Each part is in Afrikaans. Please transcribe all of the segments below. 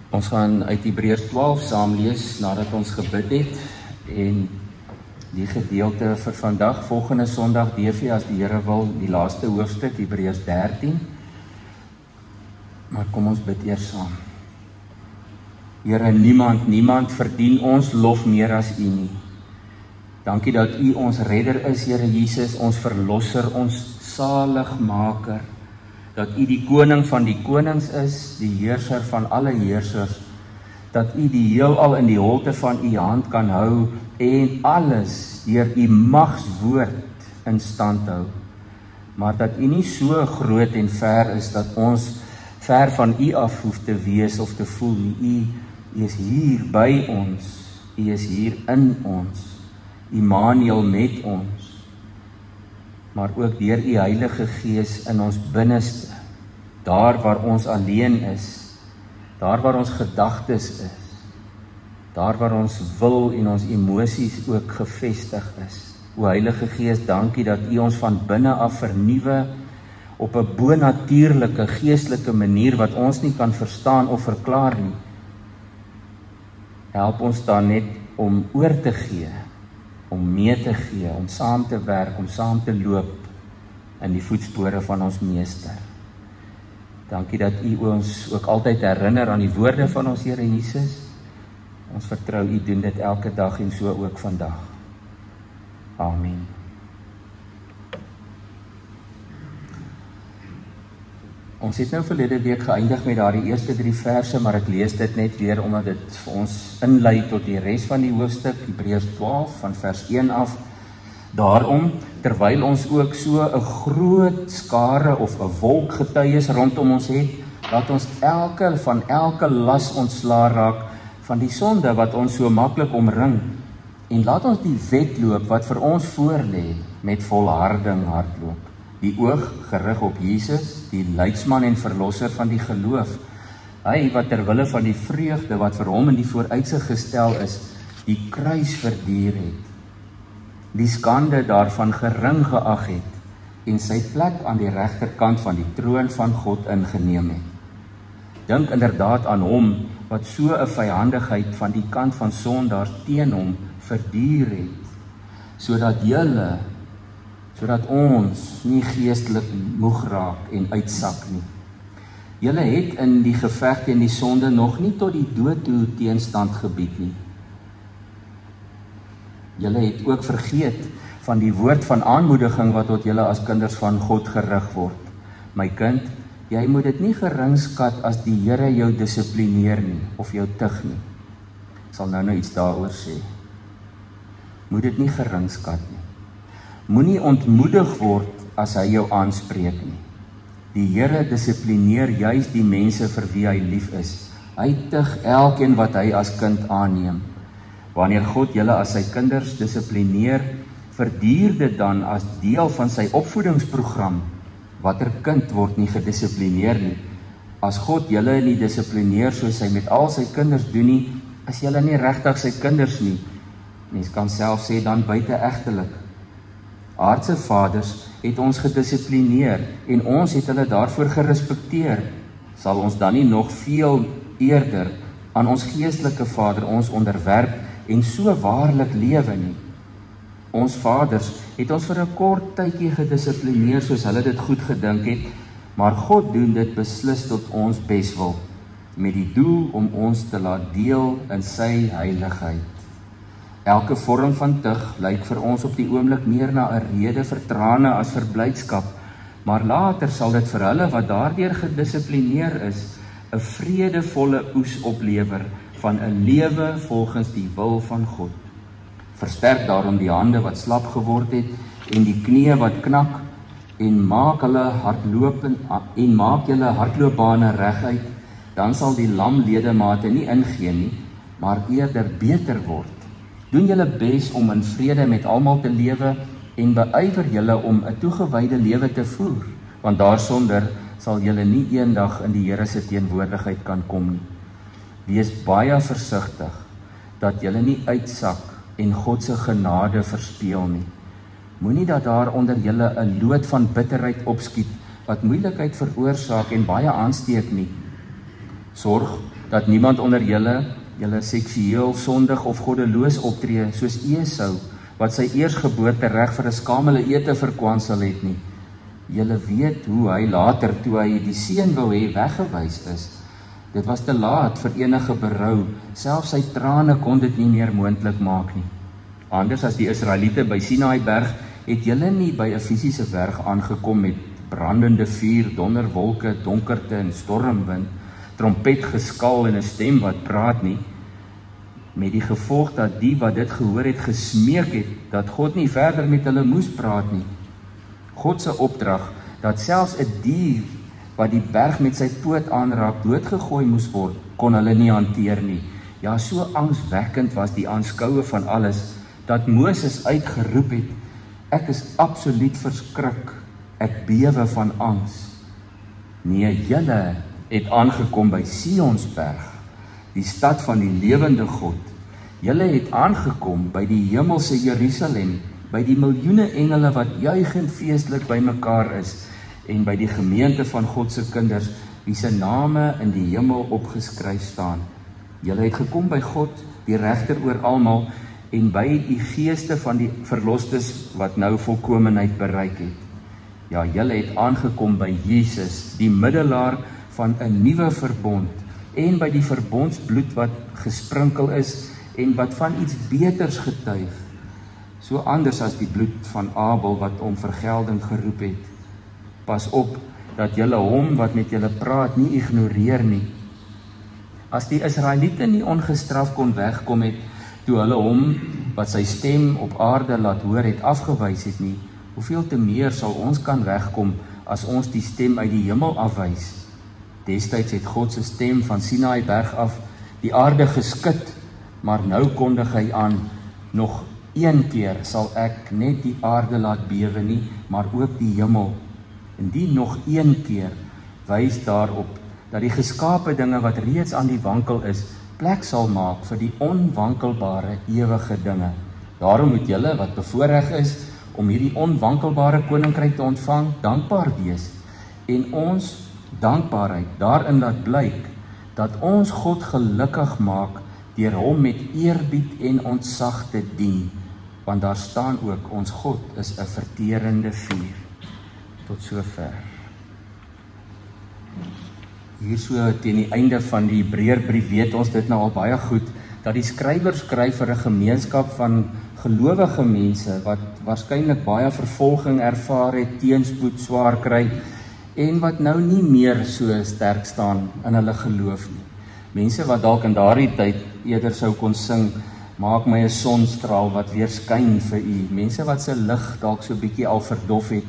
Ons gaan uit Hebreërs 12 saam lees nadat ons gebid het en die gedeelte vir vandag, volgende Sondag DV as die Here wil, die laaste hoofstuk, Hebreërs 13. Maar kom ons bid eers saam. Here, niemand verdien ons lof meer as U nie. Dankie dat U ons redder is, Here Jesus, ons verlosser, ons saligmaker. Dat U die koning van die konings is, die heerser van alle heersers, dat U die heelal in die holte van U hand kan hou en alles deur U magswoord in stand hou. Maar dat U nie so groot en ver is dat ons ver van U af hoef te wees of te voel nie. U is hier by ons, U is hier in ons, Immanuel met ons. Maar ook deur U Heilige Gees in ons binneste, daar waar ons alleen is, daar waar ons gedagtes is, daar waar ons wil en ons emosies ook gevestig is. O Heilige Gees, dankie dat U ons van binne af vernuwe op 'n bonatuurlike, geestelike manier wat ons nie kan verstaan of verklaar nie. Help ons dan net om oor te gee, om mee te gee, om saam te werk, om saam te loop in die voetspore van ons Meester. Dankie dat U ons ook altyd herinner aan die woorde van ons Here Jesus. Ons vertrou U doen dit elke dag en so ook vandag. Amen. Ons het nou verlede week geëindig met daardie eerste 3 verse, maar ek lees dit net weer omdat dit vir ons inlei tot die res van die hoofstuk, Hebreërs 12 van vers 1 af. Daarom, terwyl ons ook so 'n groot skare of 'n wolk getuies rondom ons het, laat ons van elke las ontslae raak van die sonde wat ons so maklik omring, en laat ons die wedloop wat vir ons voorlê met volharding hardloop. Die oog gerig op Jesus, die leidsman en verlosser van die geloof. Hy wat ter wille van die vreugde wat vir hom in die vooruitsig gestel is, die kruis verduur het, die skande daarvan gering geag het en sy plek aan die regterkant van die troon van God ingeneem het. Dink inderdaad aan hom wat so 'n vyandigheid van die kant van sondaars teen hom verduur het, sodat ons nie geestelik moeg raak en uitsak nie. Julle het in die geveg teen die sonde nog nie tot die dood toe teenstand gebied nie. Julle het ook vergeet van die woord van aanmoediging wat tot julle as kinders van God gerig word. My kind, jy moet dit nie gering skat as die Here jou dissiplineer nie, of jou tug nie. Ek sal nou iets daaroor sê. Moet dit nie gering skat nie. Moenie ontmoedig word as hy jou aanspreek nie. Die Here dissiplineer juis die mense vir wie hy lief is. Hy tug elkeen wat hy as kind aanneem. Wanneer God julle as sy kinders dissiplineer, verduur dit dan as deel van sy opvoedingsprogram. Watter kind word nie gedissiplineer nie? As God julle nie dissiplineer soos hy met al sy kinders doen nie, is julle nie regtig sy kinders nie. Mens kan self sê dan buiteegtelik. Aardse vaders het ons gedissiplineer en ons het hulle daarvoor gerespekteer. Sal ons dan nie nog veel eerder aan ons geestelike Vader ons onderwerp en so waarlik lewe nie? Ons vaders het ons vir 'n kort tydjie gedissiplineer soos hulle dit goed gedink het, maar God doen dit beslis tot ons beswil, met die doel om ons te laat deel in sy heiligheid. Elke vorm van tug lyk vir ons op die oomblik meer na 'n rede vir trane as vir blydskap, maar later sal dit vir hulle wat daardeur gedissiplineer is, 'n vredevolle oes oplewer van 'n lewe volgens die wil van God. Versterk daarom die hande wat slap geword het en die knieë wat knak en maak julle hardloopbane reguit, dan sal die lam ledemate nie ingee nie, maar eerder beter word. Doen julle bes om in vrede met almal te lewe en beywer julle om 'n toegewyde lewe te voer, want daarsonder sal julle nie eendag in die Here se teenwoordigheid kan kom nie. Wees baie versigtig dat julle nie uitsak en God se genade verspeel nie. Moenie dat daar onder julle 'n lood van bitterheid opskiet wat moeilikheid veroorsaak en baie aansteek nie. Sorg dat niemand onder julle seksueel sondig of goddeloos optree, soos Esau, wat sy eersgeboorte reg vir 'n skamele ete verkwansel het nie. Julle weet hoe hy later, toe hy die seun wou hê, weggewys is. Dit was te laat vir enige berou, selfs sy trane kon dit nie meer moontlik maak nie. Anders as die Israeliete by Sinaïberg, het julle nie by 'n fisiese berg aangekom met brandende vuur, donderwolke, donkerte en stormwind, trompetgeskal en 'n stem wat praat nie, met die gevolg dat die wat dit gehoor het gesmeek het, dat God nie verder met hulle moes praat nie. God se opdrag, dat selfs 'n dier wat die berg met sy poot aanraak, doodgegooi moes word, kon hulle nie hanteer nie. Ja, so angswekkend was die aanskoue van alles, dat Moses uitgeroep het, ek is absoluut verskrik, ek bewe van angs. Nee, julle het aangekom by Sionsberg, die stad van die lewende God. Julle het aangekom by die hemelse Jerusalem, by die miljoene engele wat juigend feestelik by mekaar is, en by die gemeente van God se kinders, wie se name in die hemel opgeskryf staan. Julle het gekom by God, die regter oor almal, en by die geeste van die verlostes wat nou volkomenheid bereik het. Ja, julle het aangekom by Jesus, die middelaar van 'n nuwe verbond, en by die verbondsbloed wat gesprinkel is, en wat van iets beters getuig, so anders as die bloed van Abel wat om vergelding geroep het. Pas op, dat julle hom wat met julle praat nie ignoreer nie. As die Israeliete nie ongestraf kon wegkom het, toe hulle hom, wat sy stem op aarde laat hoor het, afgewys het nie, hoeveel te meer sal ons kan wegkom, as ons die stem uit die hemel afwys. Destyds het God se stem van Sinaïberg af die aarde geskit, maar nou kondig hy aan, nog een keer sal ek net die aarde laat bewe nie, maar ook die hemel. En die nog een keer wys daarop, dat die geskape dinge wat reeds aan die wankel is, plek sal maak vir die onwankelbare ewige dinge. Daarom moet julle wat bevoorreg is, om hierdie onwankelbare koninkryk te ontvang, dankbaar wees, en ons dankbaarheid daarin laat blyk, dat ons God gelukkig maak, deur hom met eerbied en ontzag te dien, want daar staan ook, ons God is 'n verterende vuur. Tot sover. Hier so teen die einde van die Hebreërbrief weet ons dit nou al baie goed, dat die skrywer skryf vir 'n gemeenskap van gelowige mense, wat waarskynlik baie vervolging ervaar het, teenspoed swaar kry, en wat nou nie meer so sterk staan in hulle geloof nie. Mense wat dalk in daardie tyd eerder sou kon sing, maak my 'n sonstraal wat weer skyn vir u. Mense wat se lig dalk so bietjie al verdof het.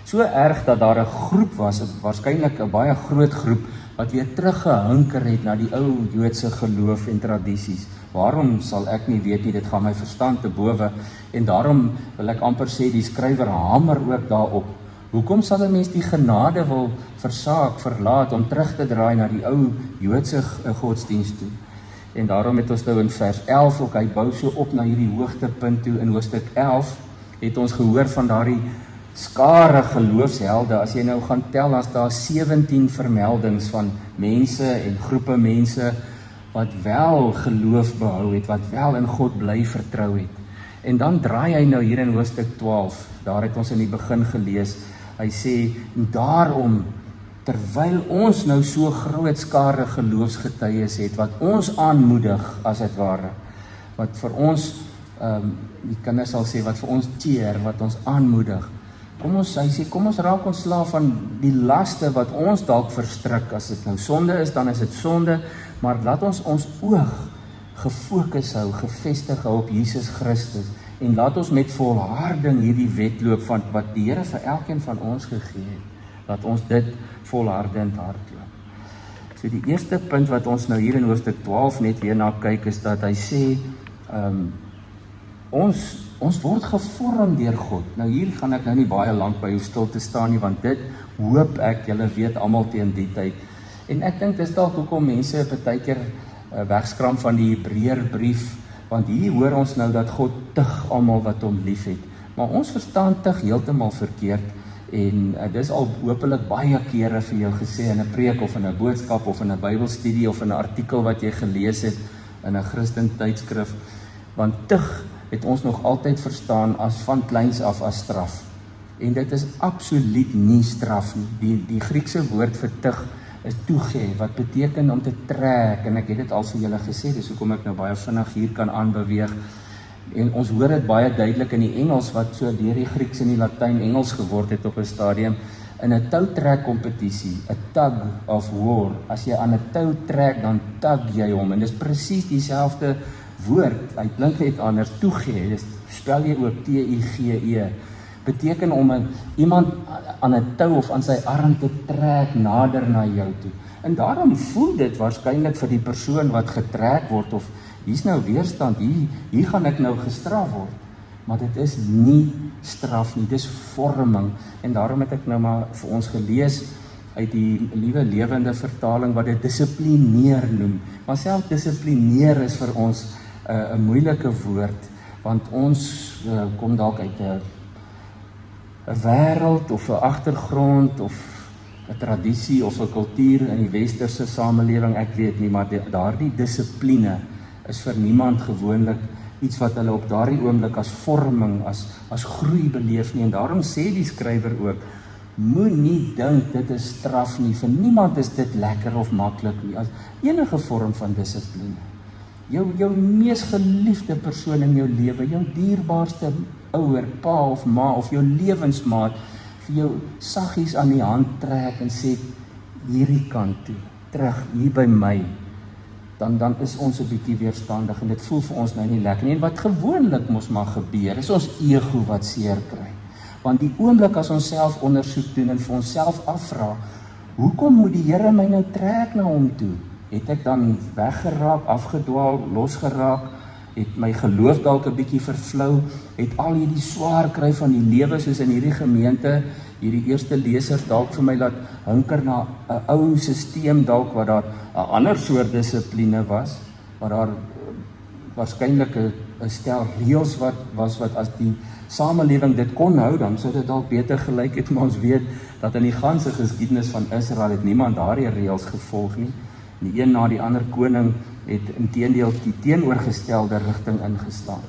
So erg dat daar 'n groep was, waarskynlik 'n baie groot groep, wat weer teruggehinker het na die ou Joodse geloof en tradisies. Waarom sal ek nie weet nie, dit gaan my verstand te bowe, en daarom wil ek amper sê, die skrywer hamer ook daarop. Hoekom sal 'n mens die genade wil verlaat, om terug te draai na die ou Joodse godsdienst toe? En daarom het ons nou in vers 11 ook, hy bou so op na hierdie hoogtepunt toe. In hoofstuk 11 het ons gehoor van daardie skare geloofshelde. As jy nou gaan tel, as daar 17 vermeldings van mense en groepe mense wat wel geloof behou het, wat wel in God bly vertrou het. En dan draai hy nou hier in hoofstuk 12, daar het ons in die begin gelees, hy sê, daarom, terwyl ons nou so groot skare geloofsgetuies het, wat ons aanmoedig, as het ware, wat vir ons, die kinders sal sê, wat vir ons cheer, wat ons aanmoedig, hy sê, kom ons raak ontslaaf van die laste wat ons dalk verstrik. As dit nou sonde is, dan is dit sonde, maar laat ons oog gefokus hou, gevestig hou op Jesus Christus, en laat ons met volharding hierdie wedloop van wat die Here vir elkeen van ons gegee het, laat ons dit volhardend hardloop. So die eerste punt wat ons nou hier in hoofstuk 12 net weer na kyk, is dat hy sê, ons word gevorm deur God. Nou hier gaan ek nou nie baie lank by jou stil te staan nie, want dit hoop ek, julle weet almal teen die tyd. En ek dink dis dalk hoekom mense partykeer wegskram van die Hebreërbrief, want hier hoor ons nou dat God tug almal wat hom liefhet. Maar ons verstaan tug heeltemal verkeerd, En dis al hopelik baie kere vir jou gesê in 'n preek of in 'n boodskap of in 'n Bybelstudie of in 'n artikel wat jy gelees het in 'n Christen tydskrif. Want tug het ons nog altyd verstaan as van kleins af as straf. En dit is absoluut nie straf nie. Die Griekse woord vir tug is toegee, wat beteken om te trek, en ek het dit al vir julle gesê, dis hoekom ek nou baie vinnig hier kan aanbeweeg. En ons hoor dit baie duidelik in die Engels, wat so deur die Grieks en die Latyn Engels geword het op 'n stadium, in 'n toutrek kompetisie, 'n tug of war. As jy aan 'n tou trek, dan tug jy hom, en dis presies dieselfde woord, hy klink net anders, toegee, dis spel jy ook T-I-G-E, beteken om iemand aan 'n tou of aan sy arm te trek nader na jou toe. En daarom voel dit waarskynlik vir die persoon wat getrek word, of hier's nou weerstand, hier gaan ek nou gestraf word. Maar dit is nie straf nie, dis vorming. En daarom het ek nou maar vir ons gelees uit die Nuwe Lewende Vertaling wat dit dissiplineer noem. Maar self dissiplineer is vir ons 'n moeilike woord, want ons kom dalk uit 'n wêreld of 'n agtergrond of 'n tradisie of 'n kultuur in die westerse samelewing, ek weet nie, maar daardie dissipline is vir niemand gewoonlik iets wat hulle op daardie oomblik as vorming, as groei beleef nie. En daarom sê die skrywer ook, moenie dink dit is straf nie, vir niemand is dit lekker of maklik nie, as enige vorm van dissipline. Jou mees geliefde persoon in jou lewe, jou dierbaarste ouer, pa of ma of jou lewensmaat, vir jou saggies aan die hand trek en sê, hierdie kant toe, terug, hier by my, dan is ons 'n bietjie weerstandig en dit voel vir ons nou nie lekker nie. En wat gewoonlik mos maar gebeur, is ons ego wat seer kry. Want die oomblik as ons self ondersoek doen en vir onsself afvra, hoekom moet die Here my nou trek na hom toe? Het ek dan weggeraak, afgedwaal, losgeraak? Het my geloof dalk 'n bietjie vervlou? Het al hierdie swaar kry van die lewe soos in hierdie gemeente, hierdie eerste lesers dalk vir my laat hunker na 'n ou stelsel dalk wat daar 'n ander soort dissipline was, waar daar waarskynlik 'n stel reëls wat as die samelewing dit kon hou, dan sou dit dalk beter gelyk het, maar ons weet dat in die ganse geskiedenis van Israel het niemand daardie reëls gevolg nie. Die een na die ander koning het inteendeel die teenoorgestelde rigting ingeslaan.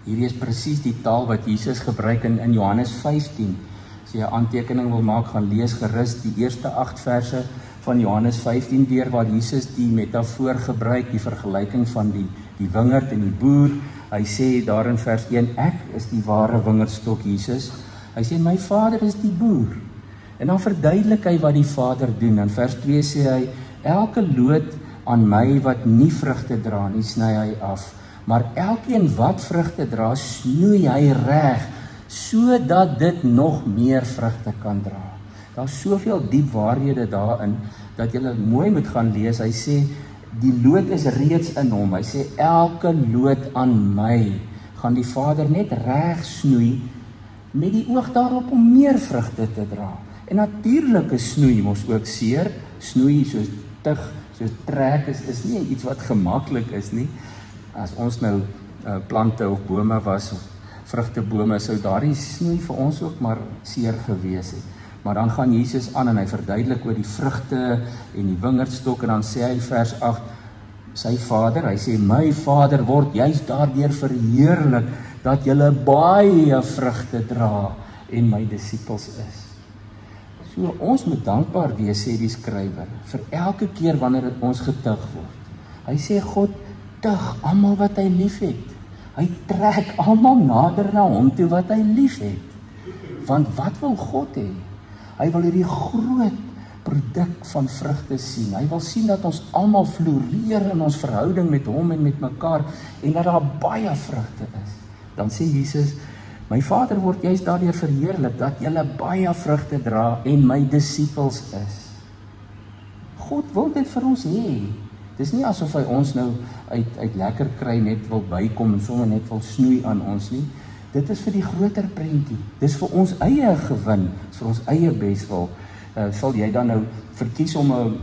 Hierdie is presies die taal wat Jesus gebruik in Johannes 15. As jy 'n aantekening wil maak, gaan lees gerus die eerste 8 verse van Johannes 15 weer, waar Jesus die metafoor gebruik, die vergelyking van die wingerd en die boer. Hy sê daar in vers 1, ek is die ware wingerdstok, Jesus. Hy sê, my Vader is die boer. En dan verduidelik hy wat die Vader doen. In vers 2 sê hy, elke loot aan my wat nie vrugte dra nie, sny hy af. Maar elkeen wat vrugte dra, snoei hy reg, sodat dit nog meer vrugte kan dra. Daar's soveel diep waarhede daarin, dat jy mooi moet gaan lees. Hy sê, die loot is reeds in hom. Hy sê, elke loot aan my, gaan die Vader net reg snoei, met die oog daarop om meer vrugte te dra. En natuurlik is snoei mos ook seer. Snoei soos tug, soos trek is nie iets wat gemaklik is nie. As ons nou plante of bome was, of vrugtebome, sou daardie snoei vir ons ook maar seer gewees het. Maar dan gaan Jesus aan en hy verduidelik oor die vrugte en die wingerdstok, en dan sê hy vers 8, sy Vader, hy sê, my Vader word juist daardeur verheerlik, dat julle baie vrugte dra en my disippels is. So ons moet dankbaar wees, sê die skrywer, vir elke keer wanneer ons getug word. Hy sê, God tug almal wat hy lief het. Hy trek almal nader na hom toe wat hy lief het. Want wat wil God hê? Hy wil hierdie groot produk van vrugte sien. Hy wil sien dat ons almal floreer in ons verhouding met hom en met mekaar, en dat daar baie vrugte is. Dan sê Jesus, my Vader word juist daardeur verheerlik, dat julle baie vrugte dra en my disippels is. God wil dit vir ons hê. Dis nie asof hy ons nou uit lekker kry net wil bykom en sommer net wil snoei aan ons nie. Dit is vir die groter prentjie. Dis vir ons eie gewin, vir ons eie beswil. Sal jy dan nou verkies om 'n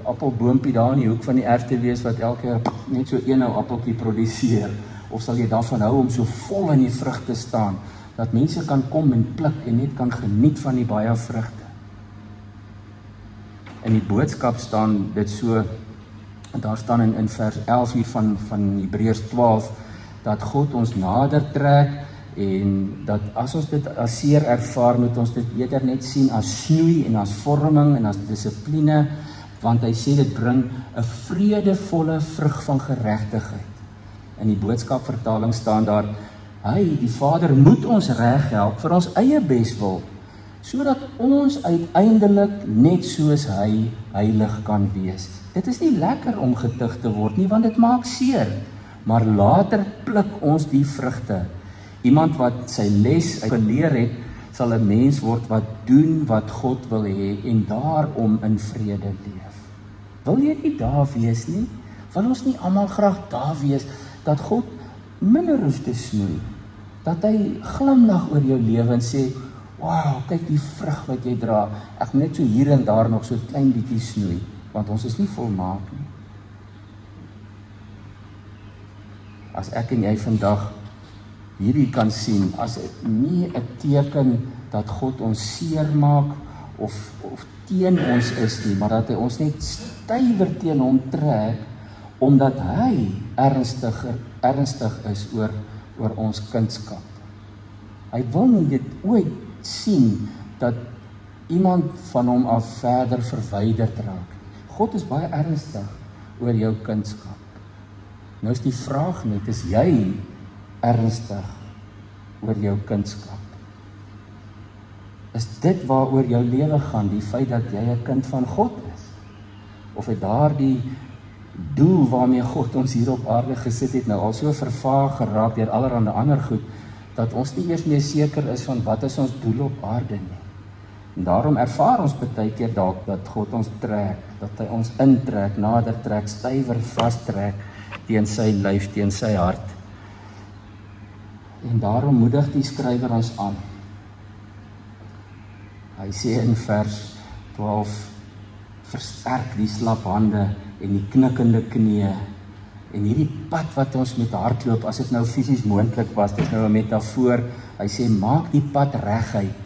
appelboompie daar in die hoek van die erf te wees wat elke net so een appeltjie produseer? Of sal jy daarvan hou om so vol in die vrug te staan, dat mense kan kom en pluk en net kan geniet van die baie vrugte. In die boodskap staan dit so, daar staan in vers 11 hier van Hebreërs 12, dat God ons nader trek, en dat as ons dit as seer ervaar, moet ons dit eerder net sien as snoei en as vorming en as dissipline, want hy sê dit bring 'n vredevolle vrug van geregtigheid. In die boodskapvertaling staan daar, hy, die Vader, moet ons reg help vir ons eie beswil, sodat ons uiteindelik net soos hy heilig kan wees. Dit is nie lekker om getuig te word nie, want dit maak seer, maar later pluk ons die vrugte. Iemand wat sy les geleer het, sal 'n mens word wat doen wat God wil hê en daarom in vrede leef. Wil jy nie daar wees nie? Wil ons nie almal graag daar wees, dat God minder hoef te snoei, dat hy glimlag oor jou lewe en sê, wow, kyk die vrug wat jy dra, ek moet net so hier en daar nog so klein bietjie snoei, want ons is nie volmaak nie. As ek en jy vandag hierdie kan sien, as dit nie 'n teken dat God ons seer maak of teen ons is nie, maar dat hy ons net stywer teen hom trek, omdat hy ernstig is oor ons kindskap. Hy wil nie dit ooit sien dat iemand van hom af verder verwyderd raak. God is baie ernstig oor jou kindskap. Nou is die vraag net, is jy ernstig oor jou kindskap? Is dit waaroor jou lewe gaan, die feit dat jy 'n kind van God is? Of het daardie doel waarmee God ons hier op aarde gesit het, nou al so vervaag geraak deur allerhande ander goed, dat ons nie eers meer seker is van wat is ons doel op aarde nie. En daarom ervaar ons baie keer dalk dat God ons trek, dat hy ons intrek, nader trek, stywer vastrek teen sy lyf, teen sy hart. En daarom moedig die skrywer ons aan. Hy sê in vers 12, versterk die slap hande en die knikkende knieë, en hierdie pad wat ons met hardloop, as dit nou fisies moontlik was, dit is nou 'n metafoor, hy sê, maak die pad reguit.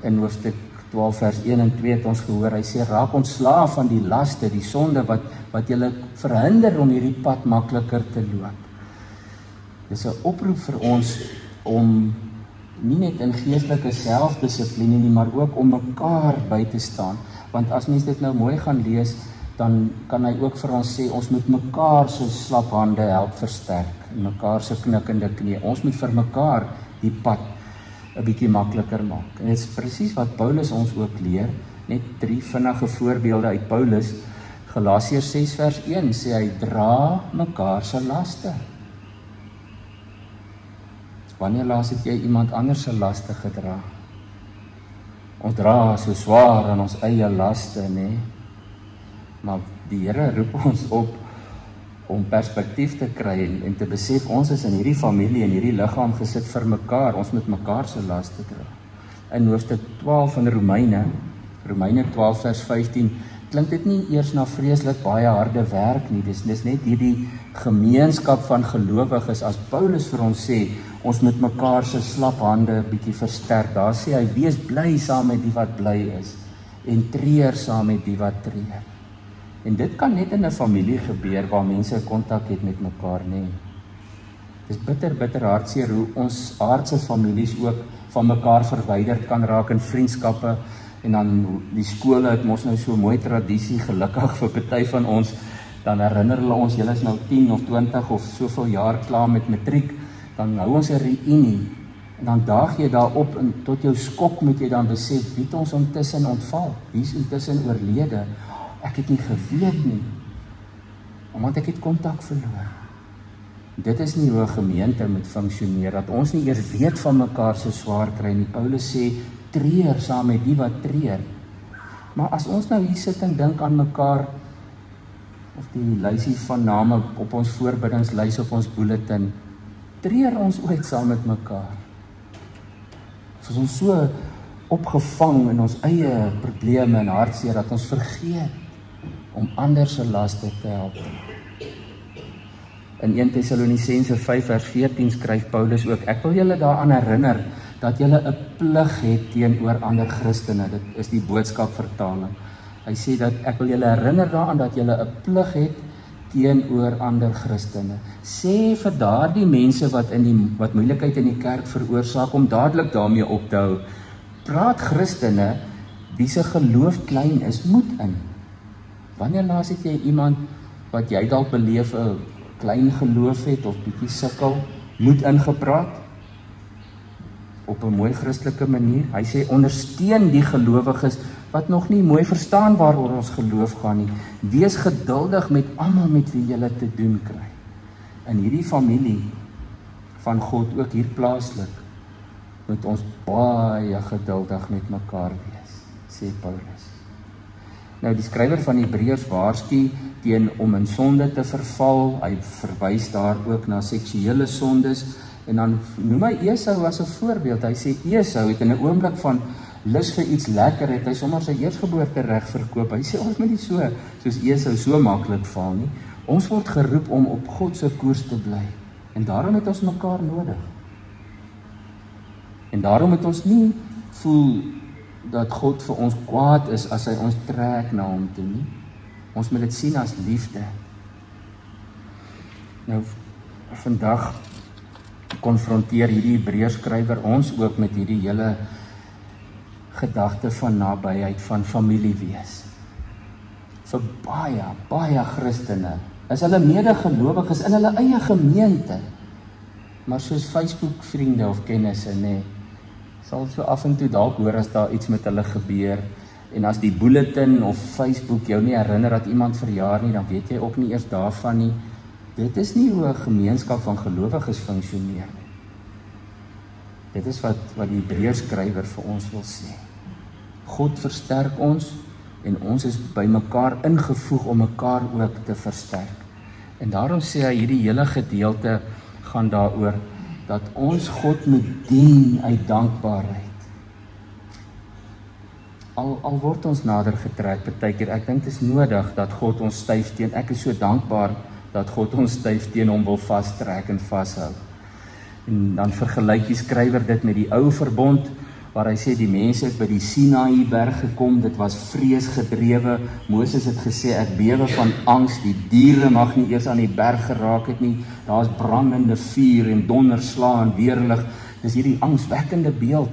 In hoofstuk 12 vers 1 en 2 het ons gehoor, hy sê, raak ontslaaf van die laste, die sonde wat julle verhinder om hierdie pad makliker te loop. Dis 'n oproep vir ons om nie net in geestelike selfdissipline nie, maar ook om mekaar by te staan. Want as mens dit nou mooi gaan lees, dan kan hy ook vir ons sê, ons moet mekaar se slap hande help versterk, en mekaar se knikkende knie. Ons moet vir mekaar die pad 'n bietjie makliker maak. En dit is presies wat Paulus ons ook leer, net 3 vinnige voorbeelde uit Paulus. Galasiërs 6 vers 1 sê hy, dra mekaar se laste. Wanneer laas het jy iemand anders se laste gedra? Ons dra so swaar aan ons eie laste, nê? Maar die Here roep ons op om perspektief te kry en te besef, ons is in hierdie familie en hierdie liggaam gesit vir mekaar, ons moet mekaar se laste dra. In hoofstuk 12 van Romeine 12 vers 15, klink dit nie eers na vreeslik baie harde werk nie, dis net hierdie gemeenskap van gelowiges, as Paulus vir ons sê, ons moet mekaar se slap hande bietjie versterk. Daar sê hy, wees bly saam met die wat bly is en treur saam met die wat treur. En dit kan net in 'n familie gebeur waar mense kontak het met mekaar, nê. Dis bitter hartseer hoe ons aardse families ook van mekaar verwyderd kan raak in vriendskappe, en dan die skole het mos nou so mooi tradisie, gelukkig vir party van ons, dan herinner hulle ons, julle is nou 10 of 20 of soveel jaar klaar met matriek, dan hou ons 'n reunie, en dan daag jy daarop, en tot jou skok moet jy dan besef, wie het ons intussen ontval, wie is intussen oorlede, ek het nie geweet nie, omdat ek het kontak verloor. Dit is nie hoe 'n gemeente moet funksioneer, dat ons nie eers weet van mekaar so swaar kry nie. Paulus sê, treur saam met die wat treur. Maar as ons nou hier sit en dink aan mekaar, of die lysie van name op ons voorbiddingslys op ons bulletin, treur ons ooit saam met mekaar? Of is ons so opgevang in ons eie probleme en hartseer, dat ons vergeet om ander se laste te help? In 1 Tessalonisense 5 vers 14 skryf Paulus ook, ek wil julle daaraan herinner, dat julle 'n plig het teenoor ander Christene. Dit is die boodskap vertaling. Hy sê dat ek wil julle herinner daaraan dat julle 'n plig het teenoor ander Christene. Sê vir daardie mense wat moeilikheid in die kerk veroorsaak om dadelik daarmee op te hou. Praat Christene wie se geloof klein is, moed in. Wanneer laas het jy iemand wat jy dalk beleef 'n klein geloof het of bietjie sukkel, moed ingepraat? Op 'n mooi Christelike manier. Hy sê ondersteun die gelowiges wat nog nie mooi verstaan waaroor ons geloof gaan nie. Wees geduldig met almal met wie jy te doen kry. In hierdie familie van God, ook hier plaaslik, moet ons baie geduldig met mekaar wees, sê Paulus. Nou die skrywer van Hebreërs waarsku teen om in sonde te verval. Hy verwys daar ook na seksuele sondes en dan noem hy Esau as 'n voorbeeld. Hy sê Esau het in 'n oomblik van lus vir iets lekker, het hy sommer sy eersgeboorte reg verkoop. Hy sê ons moet nie soos Esau so maklik val nie. Ons word geroep om op God se koers te bly. En daarom het ons mekaar nodig. En daarom het ons nie voel dat God vir ons kwaad is as hy ons trek na hom toe nie. Ons moet dit sien as liefde. Nou vandag konfronteer hierdie Hebreërskrywer ons ook met hierdie hele gedagte van nabyheid, van familie wees. Vir baie Christene is hulle medegelowiges in hulle eie gemeente, maar soos Facebook vriende of kennisse, nee, sal so af en toe dalk hoor as daar iets met hulle gebeur, en as die bulletin of Facebook jou nie herinner dat iemand verjaar nie, dan weet jy ook nie eers daarvan nie. Dit is nie hoe 'n gemeenskap van gelowiges funksioneer nie. Dit is wat die Hebreërskrywer vir ons wil sê. God versterk ons en ons is by mekaar ingevoeg om mekaar ook te versterk. En daarom sê hy hierdie hele gedeelte gaan daaroor dat ons God moet dien uit dankbaarheid. Al word ons nader getrek partykeer, ek dink dit is nodig dat God ons styf teen, ek is so dankbaar dat God ons styf teen hom wil vastrek en vashou. En dan vergelyk die skrywer dit met die ou verbond, waar hy sê die mense het by die Sinaï berg gekom, dit was vreesgedrewe, Moses het gesê ek bewe van angs, die diere mag nie eers aan die berg geraak het nie, daar is brandende vuur en donderslae en weerlig, dis hierdie angswekkende beeld.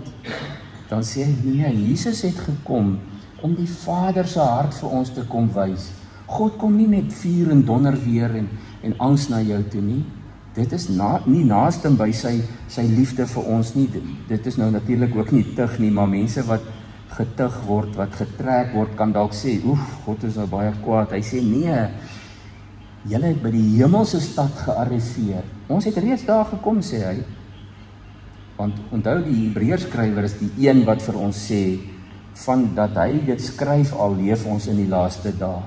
Dan sê hy nee, Jesus het gekom om die Vader se hart vir ons te kom wys. God kom nie met vuur en donderweer en angs na jou toe nie. Dit is nie naaste by sy liefde vir ons nie. Dit is nou natuurlik ook nie tug nie, maar mense wat getug word, wat getrek word, kan dalk sê, God is nou baie kwaad. Hy sê nee, julle het by die hemelse stad gearriveer. Ons het reeds daar gekom, sê hy. Want onthou die Hebreërskrywer is die een wat vir ons sê, van dat hy dit skryf al leef ons in die laaste dae.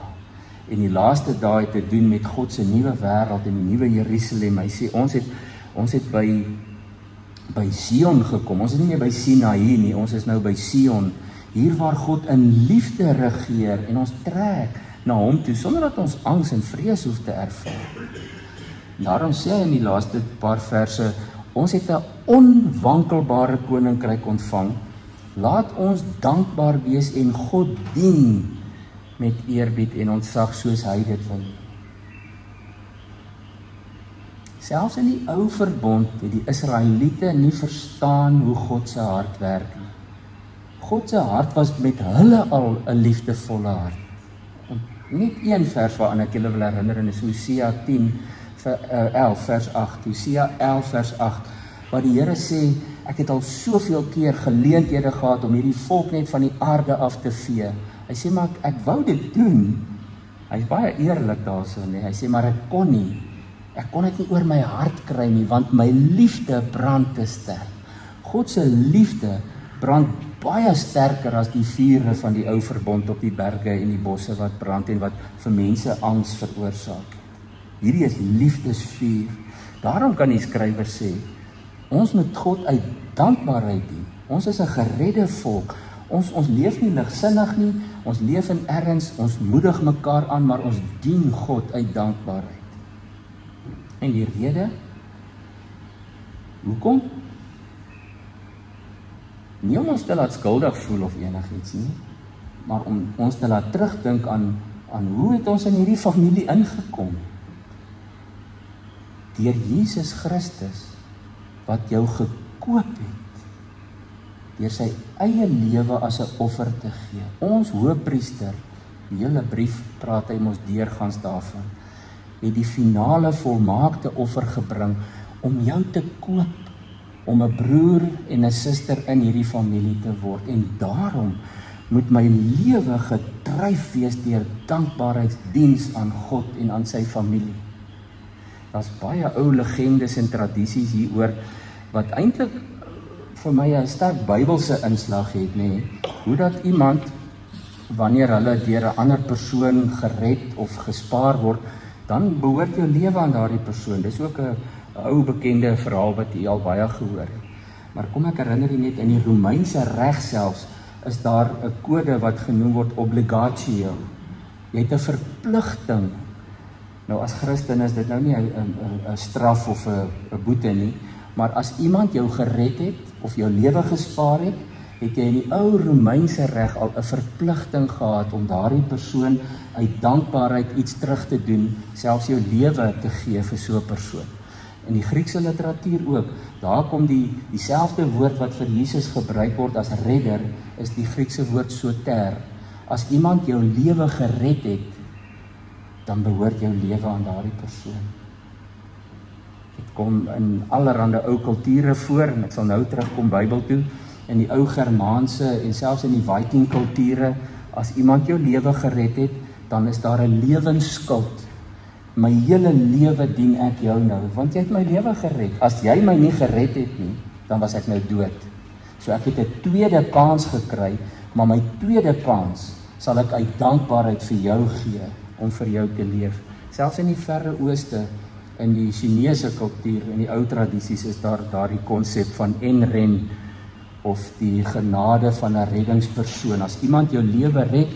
En die laaste dae het te doen met God se nuwe wêreld en die nuwe Jerusalem. Hy sê ons het by Sion gekom. Ons is nie meer by Sinaï nie, ons is nou by Sion. Hier waar God in liefde regeer en ons trek na hom toe sonder dat ons angs en vrees hoef te ervaar. Daarom sê hy in die laaste paar verse, ons het 'n onwankelbare koninkryk ontvang. Laat ons dankbaar wees en God dien met eerbied en ontzag soos hy dit wil. Selfs in die ou verbond het die Israeliete nie verstaan hoe God se hart werk nie. God se hart was met hulle al 'n liefdevolle hart. Net een vers waaraan ek julle wil herinner, en is Hosea 11 vers 8. Hosea 11 vers 8, waar die Here sê, ek het al soveel keer geleenthede gehad om hierdie volk net van die aarde af te vee. Hy sê, maar ek wou dit doen. Hy is baie eerlik daarso, nee. Hy sê, maar ek kon nie. Ek kon dit nie oor my hart kry nie, want my liefde brand te sterk. God se liefde brand baie sterker as die vure van die ou verbond op die berge en die bosse wat brand en wat vir mense angs veroorsaak. Hierdie is liefdesvuur. Daarom kan die skrywer sê, ons moet God uit dankbaarheid dien. Ons is 'n geredde volk. Ons leef nie ligsinnig nie, ons leef in erns, ons moedig mekaar aan, maar ons dien God uit dankbaarheid. En die rede, hoekom? Nie om ons te laat skuldig voel of enigiets nie, maar om ons te laat terugdink aan hoe het ons in hierdie familie ingekom? Deur Jesus Christus, wat jou gekoop het, deur sy eie lewe as 'n offer te gee. Ons hoëpriester, die hele brief praat hy mos deurgangs daarvan, het die finale volmaakte offer gebring om jou te koop, om 'n broer en 'n suster in hierdie familie te word. En daarom moet my lewe gedryf wees deur dankbaarheidsdiens aan God en aan sy familie. Daar's baie ou legendes en tradisies hieroor, wat eintlik vir my 'n sterk Bybelse inslag het, nê? Hoe dat iemand, wanneer hulle deur 'n ander persoon gered of gespaar word, dan behoort jou lewe aan daardie persoon. Dis ook 'n ou bekende verhaal wat jy al baie gehoor het. Maar kom ek herinner jy net, in die Romeinse reg selfs, is daar 'n kode wat genoem word obligatio. Jy het 'n verpligting. Nou as Christen is dit nou nie 'n straf of 'n boete nie, maar as iemand jou gered het of jou lewe gespaar het, het jy in die ou Romeinse reg al 'n verpligting gehad om daardie persoon uit dankbaarheid iets terug te doen, selfs jou lewe te gee vir so 'n persoon. In die Griekse literatuur ook, daar kom dieselfde woord wat vir Jesus gebruik word as redder, is die Griekse woord soter. As iemand jou lewe gered het, dan behoort jou lewe aan daardie persoon. Dit kom in allerhande ou kulture voor, en ek sal nou terugkom Bybel toe, in die ou Germaanse en selfs in die Viking kulture, as iemand jou lewe gered het, dan is daar 'n lewensskuld. My hele lewe dien ek jou nou, want jy het my lewe gered. As jy my nie gered het nie, dan was ek nou dood. So ek het 'n tweede kans gekry, maar my tweede kans sal ek uit dankbaarheid vir jou gee, om vir jou te leef. Selfs in die Verre Ooste, in die Chinese kultuur, in die ou tradisies, is daar daardie konsep van en-ren, of die genade van 'n reddingspersoon. As iemand jou lewe red,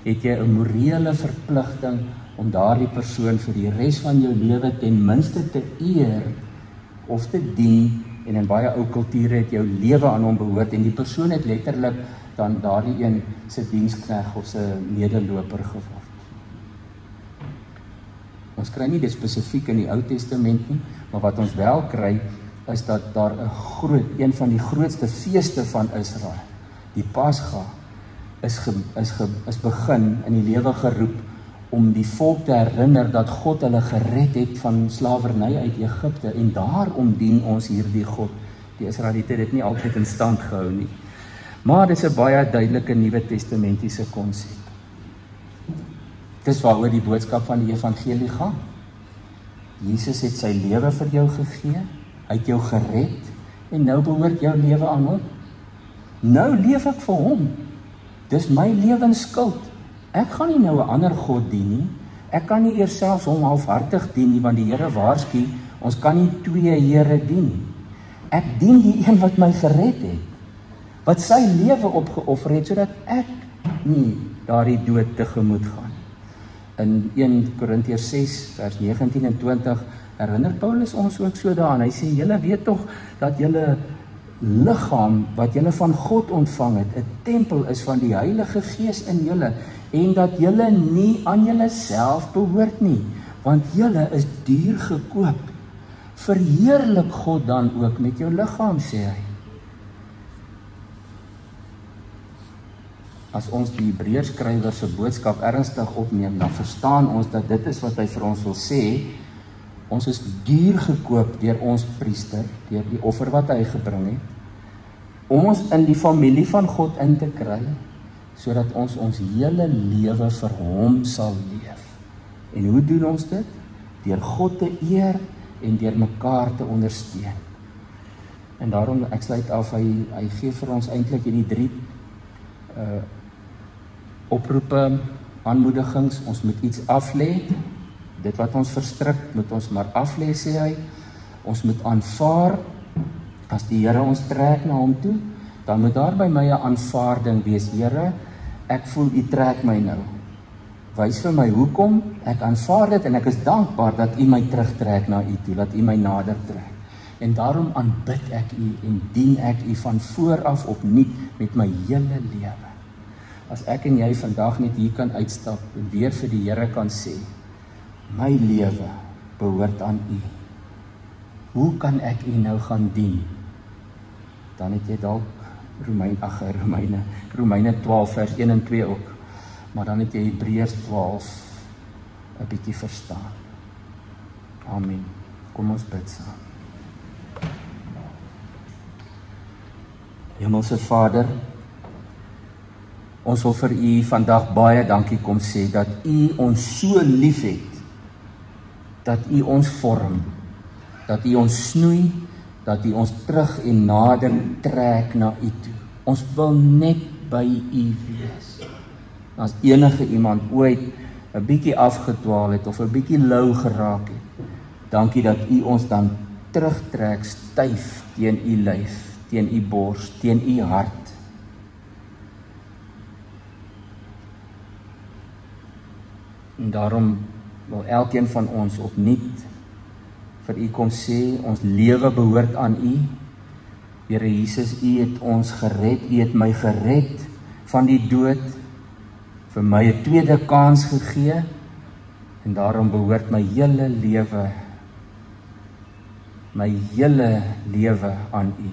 het jy 'n morele verpligting om daardie persoon vir die res van jou lewe ten minste te eer of te dien, en in baie ou kulture het jou lewe aan hom behoort, en die persoon het letterlik dan daardie een se dienskneg of se medeloper geword. Ons kry nie dit spesifiek in die Ou Testament nie, maar wat ons wel kry, is dat daar een van die grootste feeste van Israel, die Pasga, is begin in die lewe geroep om die volk te herinner dat God hulle gered het van slawerny uit Egipte, en daarom dien ons hierdie God. Die Israeliete het dit nie altyd in stand gehou nie. Maar dit is 'n baie duidelike Nuwe Testamentiese konsep. Dis waaroor die boodskap van die evangelie gaan. Jesus het sy lewe vir jou gegee, hy het jou gered, en nou behoort jou lewe aan hom. Nou leef ek vir hom. Dis my lewensskuld. Ek gaan nie nou 'n ander God dien nie. Ek kan nie eers selfs hom halfhartig dien nie, want die Here waarsku, ons kan nie twee Here dien nie. Ek dien die een wat my gered het, wat sy lewe opgeoffer het, sodat ek nie daardie dood tegemoet gaan. In 1 Korintiërs 6 vers 19 en 20 herinner Paulus ons ook so daaraan. Hy sê, julle weet tog dat julle liggaam wat julle van God ontvang het, 'n tempel is van die Heilige Gees in julle, en dat julle nie aan julle self behoort nie, want julle is duur gekoop. Verheerlik God dan ook met jou liggaam, sê hy. As ons die Hebreërskrywer se boodskap ernstig opneem, dan verstaan ons dat dit is wat hy vir ons wil sê. Ons is duur gekoop deur ons priester, deur die offer wat hy gebring het, om ons in die familie van God in te kry, sodat ons ons hele lewe vir hom sal leef. En hoe doen ons dit? Deur God te eer en deur mekaar te ondersteun. En daarom, ek sluit af, hy gee vir ons eintlik hierdie 3 oproepe, aanmoedigings. Ons moet iets aflê. Dit wat ons verstrik, moet ons maar aflê, sê hy. Ons moet aanvaar, as die Here ons trek na hom toe, dan moet daar by my 'n aanvaarding wees. Here, ek voel u trek my nou. Wys vir my hoekom, ek aanvaar dit en ek is dankbaar dat U my terugtrek na U toe, dat U my nader trek. En daarom aanbid ek U en dien ek U van vooraf opnuut met my hele lewe. As ek en jy vandag net hier kan uitstap en weer vir die Here kan sê, my lewe behoort aan U. Hoe kan ek U nou gaan dien? Dan het jy dalk Romeine 12 vers 1 en 2 ook, maar dan het jy Hebreërs 12 'n bietjie verstaan. Amen. Kom ons bid saam. Hemelse Vader, ons wil vir U vandag baie dankie kom sê dat U ons so lief het, dat U ons vorm, dat U ons snoei, dat U ons terug en nader trek na U toe. Ons wil net by U wees. As enige iemand ooit 'n bietjie afgedwaal het of 'n bietjie lou geraak het, dankie dat U ons dan terugtrek styf teen U lyf, teen U bors, teen U hart. En daarom wil elkeen van ons opnuut vir U kom sê, ons lewe behoort aan U. Here Jesus, U het ons gered, U het my gered van die dood, vir my 'n tweede kans gegee, en daarom behoort my hele lewe aan U.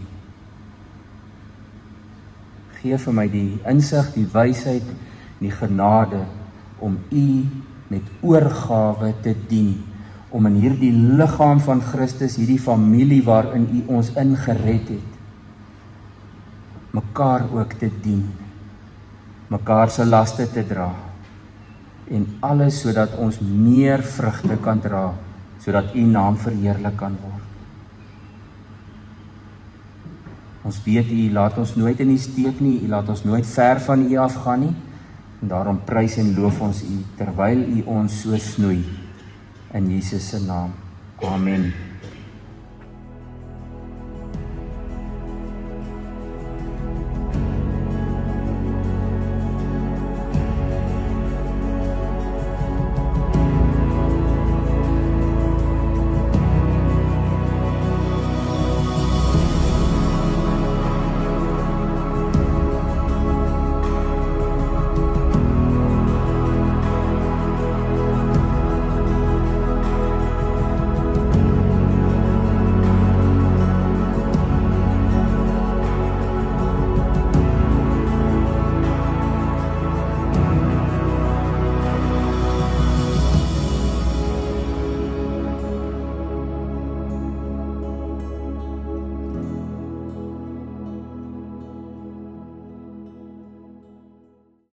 Gee vir my die insig, die wysheid, die genade om U met oorgawe te dien, om in hierdie liggaam van Christus, hierdie familie waarin U ons ingered het, mekaar ook te dien, mekaar se laste te dra, en alles sodat ons meer vrugte kan dra, sodat U naam verheerlik kan word. Ons weet U laat ons nooit in die steek nie, U laat ons nooit ver van U afgaan nie, en daarom prys en loof ons U, terwyl U ons so snoei, in Jesus se naam. Amen.